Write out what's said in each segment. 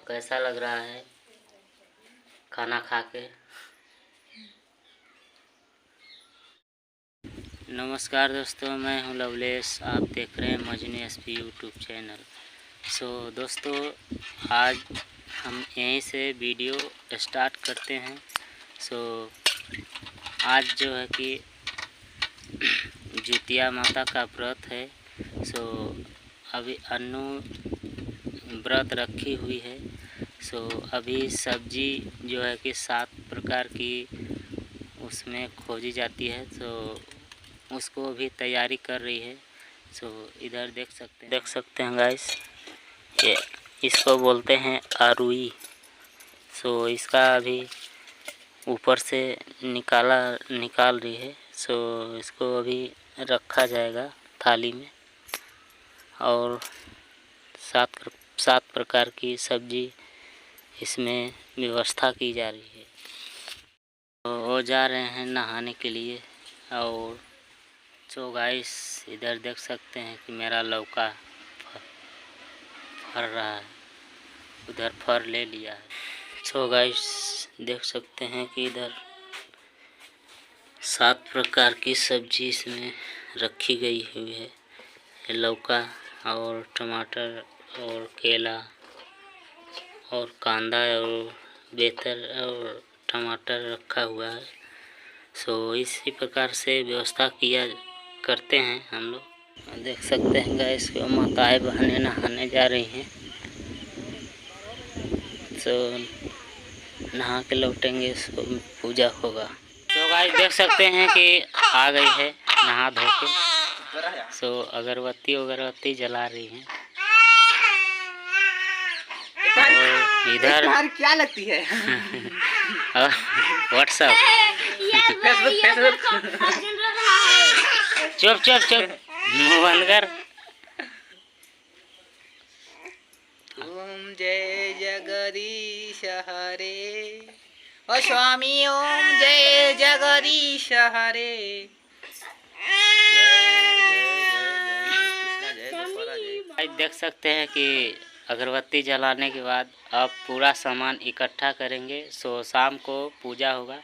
कैसा लग रहा है खाना खा के। नमस्कार दोस्तों, मैं हूं लवलेश। आप देख रहे हैं मजनू एसपी यूट्यूब चैनल। दोस्तों, आज हम यहीं से वीडियो स्टार्ट करते हैं। आज जो है कि जितिया माता का व्रत है। अभी अन्नू व्रत रखी हुई है। अभी सब्जी जो है कि 7 प्रकार की उसमें खोजी जाती है, उसको अभी तैयारी कर रही है। इधर देख सकते हैं गाइस, ये इसको बोलते हैं आरुई। इसका अभी ऊपर से निकाल रही है। इसको अभी रखा जाएगा थाली में, और 7 प्रकार की सब्जी इसमें व्यवस्था की जा रही है। वो जा रहे हैं नहाने के लिए। और गाइस, इधर देख सकते हैं कि मेरा लौका फर रहा है, उधर फर ले लिया है। गाइस, देख सकते हैं कि इधर 7 प्रकार की सब्जी इसमें रखी गई हुई है। लौका और टमाटर और केला और कांदा और बेहतर और टमाटर रखा हुआ है। इसी प्रकार से व्यवस्था करते हैं हम लोग। देख सकते हैं गाइस, माताएं बहनें नहाने जा रही हैं। नहा के लौटेंगे, पूजा होगा। गाइस, देख सकते हैं कि आ गई है नहा धो के। अगरबत्ती जला रही हैं। और इधर क्या लगती है व्हाट्सएप चुप मुँह बंद कर। ओम जय जगदीश हरे, ओ स्वामी ओम जय जगदीश हरे। देख सकते हैं कि अगरबत्ती जलाने के बाद अब पूरा सामान इकट्ठा करेंगे। शाम को पूजा होगा।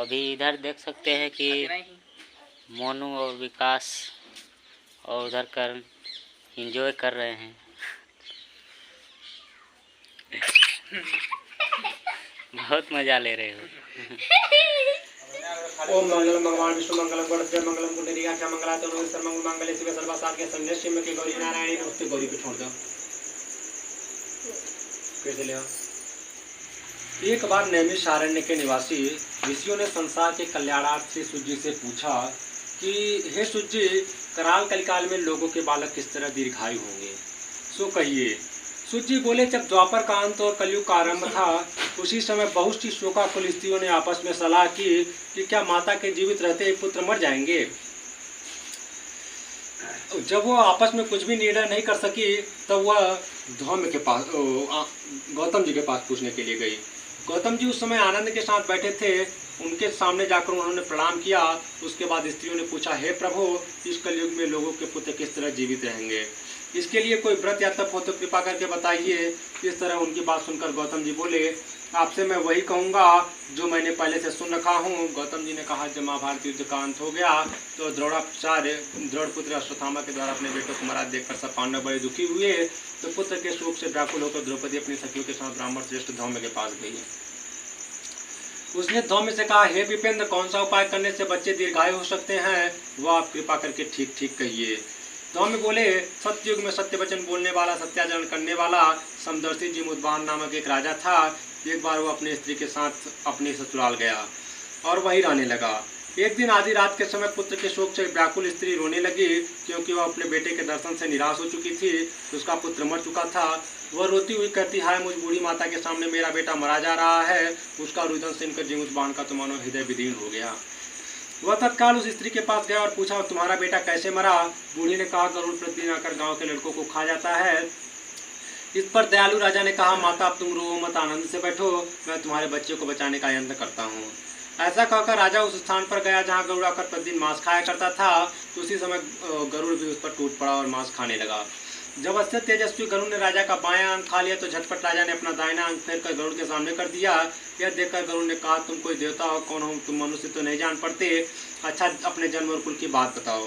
अभी इधर देख सकते हैं कि मोनू और विकास और उधर करण एंजॉय कर रहे हैं। बहुत मजा ले रहे हो। ओम मंगलम भगवान विष्णु मंगलम गणपति मंगलम कुंडलिकाक्षा मंगलातनु सर्वमंगल मांगल्ये शिवे सर्वासाध्य संन्यासी में के गौरी नारायणी नमस्ते। गौरी पे छोड़ दो। कैसे ले? एक बार नैमिषारण्य के निवासी ऋषियों ने संसार के कल्याणार्थ श्री सूर्य से पूछा कि हे सूर्य, कराल कलिकाल में लोगों के बालक किस तरह दीर्घायु होंगे? कहिए। सूर्य बोले, जब द्वापर का अंत और कलयुग का आरंभ था, उसी समय बहुत सी शोकाकुल स्त्रियों ने आपस में सलाह की कि क्या माता के जीवित रहते ही पुत्र मर जाएंगे। जब वो आपस में कुछ भी निर्णय नहीं कर सकी, तब वह धौम्य के पास गौतम जी के पास पूछने के लिए गई। गौतम जी उस समय आनंद के साथ बैठे थे। उनके सामने जाकर उन्होंने प्रणाम किया। उसके बाद स्त्रियों ने पूछा, हे प्रभु, इस कलयुग में लोगों के पुत्र किस तरह जीवित रहेंगे? इसके लिए कोई व्रत या तप हो तो कृपा करके बताइए। इस तरह उनकी बात सुनकर गौतम जी बोले, आपसे मैं वही कहूँगा जो मैंने पहले से सुन रखा हूँ। गौतम जी ने कहा, जब महाभारत युद्ध का अंत हो गया तो द्रोणपुत्र अश्वत्थामा के द्वारा अपने बेटों को मरा देखकर सब पांडव बड़े दुखी हुए। तो पुत्र के शोक से व्याकुल होकर द्रौपदी अपनी सखियों के साथ ब्राह्मण श्रेष्ठ धौम्य के पास गई। उसने धौम्य से कहा, हे विपेंद्र, कौन सा उपाय करने से बच्चे दीर्घायु हो सकते हैं? वह आप कृपा करके ठीक ठीक कहिए। धौम्य बोले, सत्ययुग में सत्य वचन बोलने वाला, सत्याचरण करने वाला समदर्शी जिमुद्वान नामक एक राजा था। एक बार वो अपनी स्त्री के साथ अपनी ससुराल गया और वहीं रहने लगा। एक दिन आधी रात के समय पुत्र के शोक से व्याकुल स्त्री रोने लगी, क्योंकि वह अपने बेटे के दर्शन से निराश हो चुकी थी। उसका पुत्र मर चुका था। वह रोती हुई कहती, हाय मुझ बूढ़ी माता के सामने मेरा बेटा मरा जा रहा है। उसका रुदन सुनकर जिमुद्वान का तो मानो हृदय विदीर्ण हो गया। वह तत्काल उस स्त्री के पास गया और पूछा, तुम्हारा बेटा कैसे मरा? बूढ़ी ने कहा, गरुड़ प्रतिदिन आकर गांव के लड़कों को खा जाता है। इस पर दयालु राजा ने कहा, माता, अब तुम रो मत, आनंद से बैठो, मैं तुम्हारे बच्चे को बचाने का यत्न करता हूँ। ऐसा कहकर राजा उस स्थान पर गया जहाँ गरुड़ आकर प्रतिदिन मांस खाया करता था। तो उसी समय गरुड़ भी उस पर टूट पड़ा और मांस खाने लगा। जब अत्यंत तेजस्वी गरुड़ ने राजा का बायां अंग खा लिया तो झटपट राजा ने अपना दाहिना अंग फेर कर गरुड़ के सामने कर दिया। यह देखकर गरुड़ ने कहा, तुम कोई देवता हो, कौन हो तुम, मनुष्य तो नहीं जान पड़ते, अच्छा अपने जन्म और कुल की बात बताओ।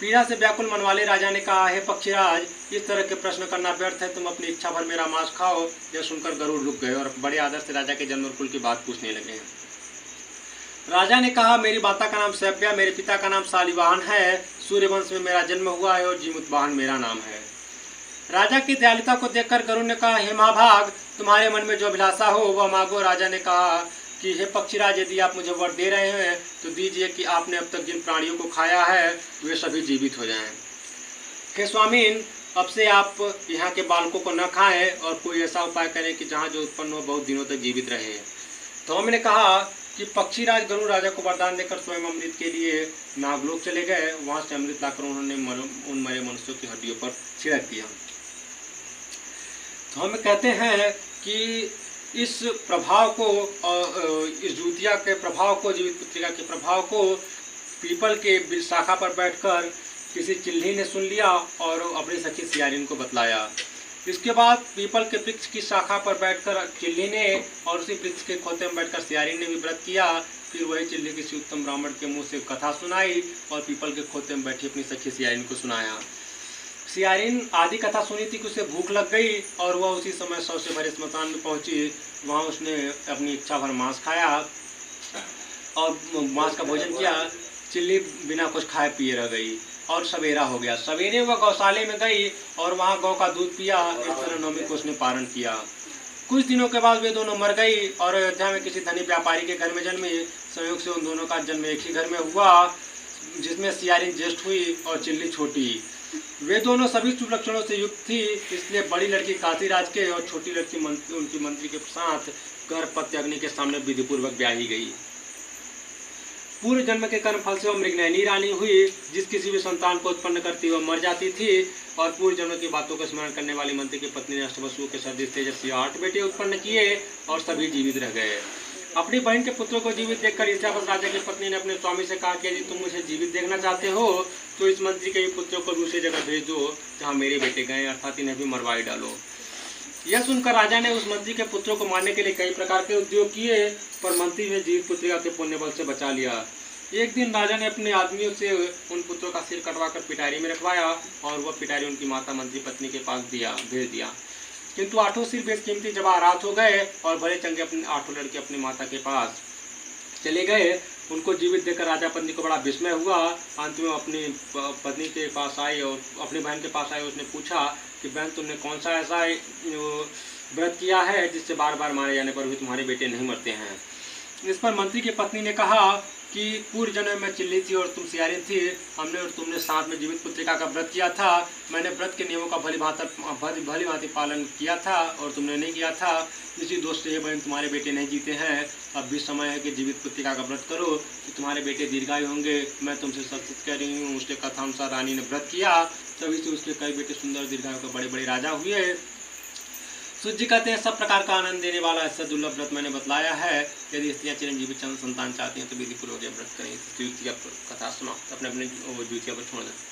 पीड़ा से व्याकुल मन वाले राजा ने कहा, हे पक्षीराज, इस तरह के प्रश्न करना व्यर्थ है, तुम अपनी इच्छा भर मेरा मांस खाओ। यह सुनकर गरुड़ रुक गए और बड़े आदर से राजा के जन्म और कुल की बात पूछने लगे। राजा ने कहा, मेरी माता का नाम सैव्या, मेरे पिता का नाम शालिवाहन है, सूर्यवंश में मेरा जन्म हुआ है और जीमूतवाहन मेरा नाम है। राजा की दयालुता को देखकर गरुड़ ने कहा, हे महाभाग, तुम्हारे मन में जो अभिलाषा हो वह मांगो। राजा ने कहा कि हे पक्षीराज, यदि आप मुझे वर दे रहे हैं तो दीजिए कि आपने अब तक जिन प्राणियों को खाया है वे सभी जीवित हो जाएं। हे स्वामीन, अब से आप यहाँ के बालकों को न खाएं और कोई ऐसा उपाय करें कि जहाँ जो उत्पन्न हो बहुत दिनों तक जीवित रहे। तो हमने कहा कि पक्षीराज गरुड़ राजा को वरदान देकर स्वयं अमृत के लिए नागलोक चले गए। वहाँ से अमृत लाकर उन्होंने उन मरे मनुष्यों की हड्डियों पर छिड़क दिया। तो हम कहते हैं कि इस प्रभाव को, इस जूतिया के प्रभाव को, जीवित पुत्रिका के प्रभाव को पीपल के शाखा पर बैठकर किसी चिल्ली ने सुन लिया और अपनी सखी सियारिन को बतलाया। इसके बाद पीपल के वृक्ष की शाखा पर बैठकर चिल्ली ने और उसी वृक्ष के खोते में बैठकर सियारिन ने भी व्रत किया। फिर वही चिल्ली किसी उत्तम ब्राह्मण के मुंह से कथा सुनाई और पीपल के खोते में बैठी अपनी सखी सियारिन को सुनाया। सियारिन आदि कथा सुनी थी कि उसे भूख लग गई और वह उसी समय शव से भरे स्मशान में पहुंची। वहाँ उसने अपनी इच्छा भर मांस खाया और मांस का भोजन किया। चिल्ली बिना कुछ खाए पिए रह गई और सवेरा हो गया। सवेरे वह गौशाले में गई और वहाँ गौ का दूध पिया। इस तरह नवमी को उसने पारण किया। कुछ दिनों के बाद वे दोनों मर गई और अयोध्या में किसी धनी व्यापारी के घर में जन्मी। संयोग से उन दोनों का जन्म एक ही घर में हुआ, जिसमें सियारिन ज्येष्ठ हुई और चिल्ली छोटी। वे दोनों सभी शुभ लक्षणों से युक्त थी, इसलिए बड़ी लड़की काशीराज के और छोटी लड़की उनकी मंत्री के साथ गर्भपत्य अग्नि के सामने विधिपूर्वक ब्याही गई। पूर्व जन्म के कर्म फल से वह मृगनयनी रानी हुई, जिस किसी भी संतान को उत्पन्न करती वह मर जाती थी। और पूर्व जन्म की बातों का स्मरण करने वाली मंत्री की पत्नी ने अष्टवसु के सदृश तेजस्वी 8 बेटे उत्पन्न किए और सभी जीवित रह गए। अपनी बहन के पुत्रों को जीवित देखकर ईर्ष्यावश राजा की पत्नी ने अपने स्वामी से कहा कि यदि तुम मुझे जीवित देखना चाहते हो तो इस मंत्री के पुत्रों को दूसरी जगह भेज दो जहाँ मेरे बेटे गए, अर्थात इन्हें भी मरवाई डालो। यह सुनकर राजा ने उस मंत्री के पुत्रों को मारने के लिए कई प्रकार के उद्योग किए, पर मंत्री ने जीवित पुत्रिका के पुण्य बल से बचा लिया। एक दिन राजा ने अपने आदमियों से उन पुत्रों का सिर कटवाकर पिटारी में रखवाया और वह पिटारी उनकी माता मंत्री पत्नी के पास भेज दिया। किंतु 8 सिर बेशकीमती जवाहरात हो गए और भले चंगे अपने 8 लड़के अपनी माता के पास चले गए। उनको जीवित देखकर राजा पत्नी को बड़ा विस्मय हुआ। अंत में अपनी पत्नी के पास आई और अपनी बहन के पास आई। उसने पूछा कि बहन, तुमने कौन सा ऐसा व्रत किया है जिससे बार बार मारे जाने पर भी तुम्हारे बेटे नहीं मरते हैं। इस पर मंत्री की पत्नी ने कहा कि पूर्व जन्म में चिल्ली थी और तुम सियारिन थी। हमने और तुमने साथ में जीवित पुत्रिका का व्रत किया था। मैंने व्रत के नियमों का भली भांति पालन किया था और तुमने नहीं किया था। इसी दोष से ये बहन तुम्हारे बेटे नहीं जीते हैं। अब भी समय है कि जीवित पुत्रिका का व्रत करो कि तुम्हारे बेटे दीर्घायु होंगे। मैं तुमसे सत्य कह रही हूँ। उसके कथानुसार रानी ने व्रत किया, तभी से उसके कई बेटे सुंदर दीर्घायु के बड़े बड़े राजा हुए। सूत जी कहते हैं, सब प्रकार का आनंद देने वाला ऐसा दुर्लभ व्रत मैंने बतलाया है। यदि स्त्रियाँ चिरंजीवी चंद संतान चाहती हैं तो विधिपूर्वक व्रत करें। द्वितीय कथा सुना अपने अपने द्वितीय पर छोड़ दें।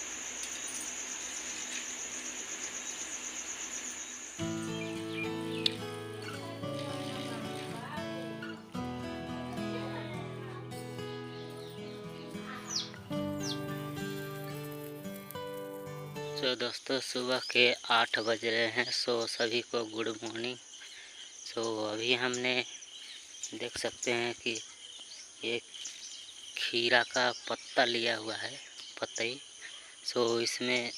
तो दोस्तों सुबह के 8 बज रहे हैं। सो सभी को गुड मॉर्निंग। सो अभी हमने देख सकते हैं कि एक खीरा का पत्ता लिया हुआ है, पतई। सो इसमें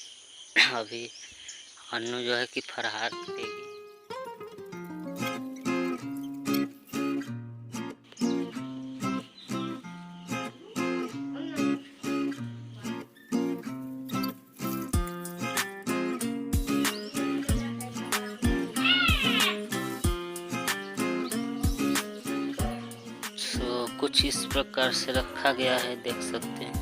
अभी अन्नू जो है कि फरहार देगी। कुछ इस प्रकार से रखा गया है, देख सकते हैं।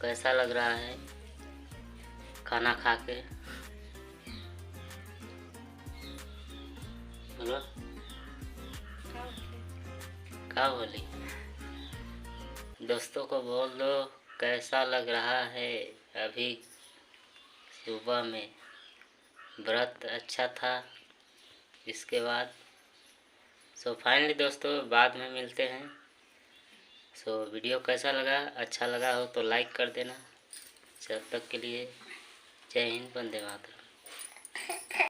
कैसा लग रहा है खाना खा के? बोलो, क्या बोली? दोस्तों को बोल दो कैसा लग रहा है अभी सुबह में। व्रत अच्छा था। इसके बाद फाइनली दोस्तों बाद में मिलते हैं। वीडियो कैसा लगा? अच्छा लगा हो तो लाइक कर देना। जब तक के लिए जय हिंद, वंदे मातरम।